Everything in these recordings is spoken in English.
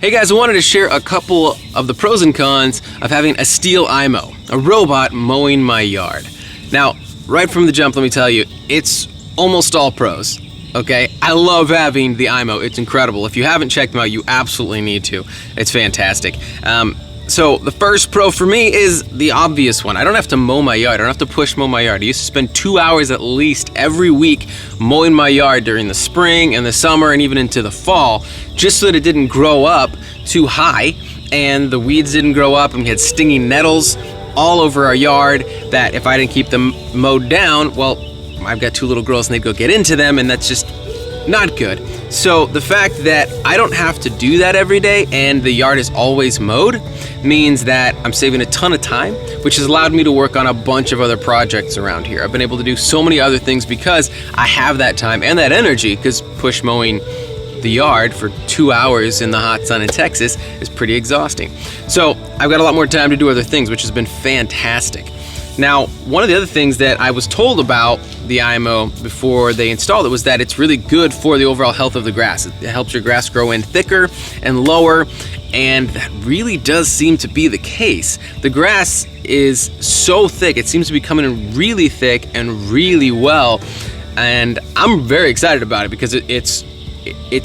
Hey guys, I wanted to share a couple of the pros and cons of having a STIHL iMow, a robot mowing my yard. Now, right from the jump, let me tell you, it's almost all pros, okay? I love having the iMow, it's incredible. If you haven't checked them out, you absolutely need to. It's fantastic. So the first pro for me is the obvious one. I don't have to mow my yard. I don't have to push mow my yard. I used to spend 2 hours at least every week mowing my yard during the spring and the summer and even into the fall, just so that it didn't grow up too high and the weeds didn't grow up and we had stinging nettles all over our yard that if I didn't keep them mowed down, well, I've got 2 little girls and they'd go get into them, and that's just not good. So the fact that I don't have to do that every day and the yard is always mowed means that I'm saving a ton of time, which has allowed me to work on a bunch of other projects around here. I've been able to do so many other things because I have that time and that energy, because push mowing the yard for 2 hours in the hot sun in Texas is pretty exhausting. So I've got a lot more time to do other things, which has been fantastic. Now, one of the other things that I was told about the iMow before they installed it was that it's really good for the overall health of the grass. It helps your grass grow in thicker and lower, and that really does seem to be the case. The grass is so thick, it seems to be coming in really thick and really well, and I'm very excited about it because it's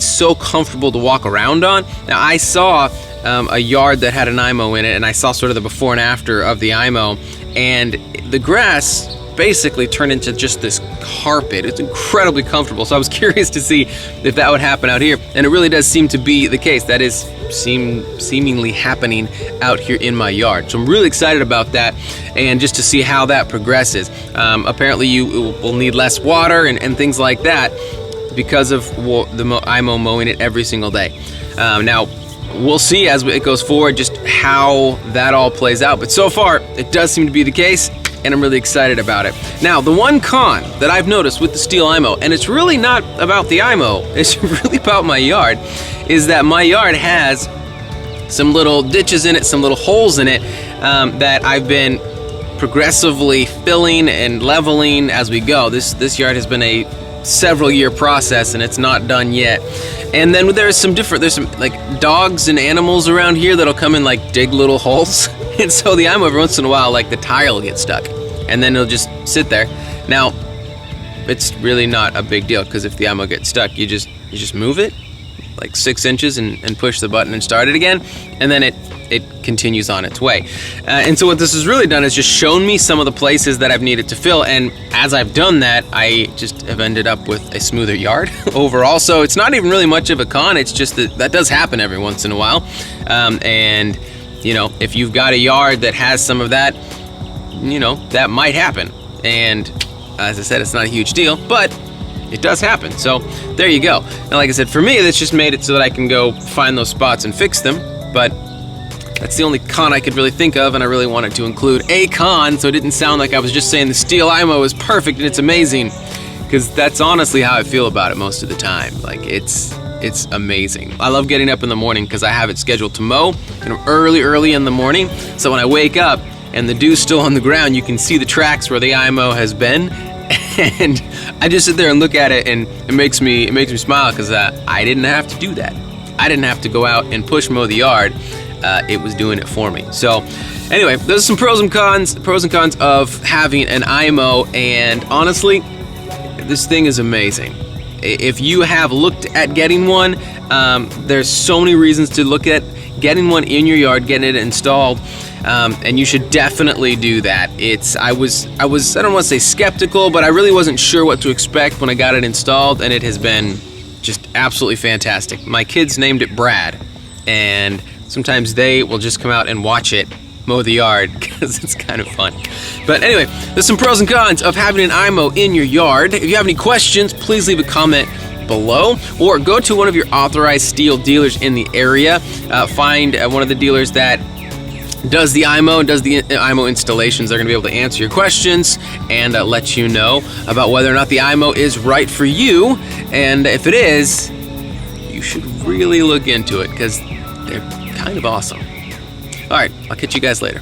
so comfortable to walk around on. Now, I saw a yard that had an iMow in it, and I saw sort of the before and after of the iMow, and the grass basically turned into just this carpet. It's incredibly comfortable, so I was curious to see if that would happen out here, and it really does seem to be the case. That is seemingly happening out here in my yard, so I'm really excited about that, and just to see how that progresses. Apparently you will need less water and things like that because of the iMow mowing it every single day. Now, we'll see as it goes forward just how that all plays out, but so far it does seem to be the case, and I'm really excited about it. Now, the one con that I've noticed with the STIHL iMow, and it's really not about the iMow, it's really about my yard, is that my yard has some little ditches in it, some little holes in it that I've been progressively filling and leveling as we go. This yard has been a several year process and it's not done yet. And then there's some like dogs and animals around here that'll come and like dig little holes. And so the iMow every once in a while, like the tire will get stuck and then it'll just sit there. Now, it's really not a big deal because if the iMow gets stuck, you just move it like 6 inches and push the button and start it again, and then it continues on its way. And so what this has really done is just shown me some of the places that I've needed to fill, and as I've done that, I just have ended up with a smoother yard overall. So it's not even really much of a con, it's just that does happen every once in a while. And you know, if you've got a yard that has some of that, you know, that might happen. And as I said, it's not a huge deal, but it does happen. So there you go. Now, like I said, for me, that's just made it so that I can go find those spots and fix them, but that's the only con I could really think of, and I really wanted to include a con so it didn't sound like I was just saying the STIHL iMow is perfect and it's amazing, because that's honestly how I feel about it most of the time. Like, it's amazing. I love getting up in the morning because I have it scheduled to mow early in the morning, so when I wake up and the dew's still on the ground, you can see the tracks where the iMow has been, and I just sit there and look at it, and it makes me smile because I didn't have to do that. I didn't have to go out and push mow the yard. It was doing it for me. So anyway, those are some pros and cons of having an iMow, and honestly, this thing is amazing. If you have looked at getting one, there's so many reasons to look at getting one in your yard, getting it installed, and you should definitely do that. I don't want to say skeptical, but I really wasn't sure what to expect when I got it installed, and it has been just absolutely fantastic. My kids named it Brad, and sometimes they will just come out and watch it mow the yard because it's kind of fun. But anyway, there's some pros and cons of having an iMow in your yard. If you have any questions, please leave a comment below, or go to one of your authorized STIHL dealers in the area. Find one of the dealers that does the iMow and does the iMow installations. They're going to be able to answer your questions and let you know about whether or not the iMow is right for you. And if it is, you should really look into it because they're kind of awesome. All right, I'll catch you guys later.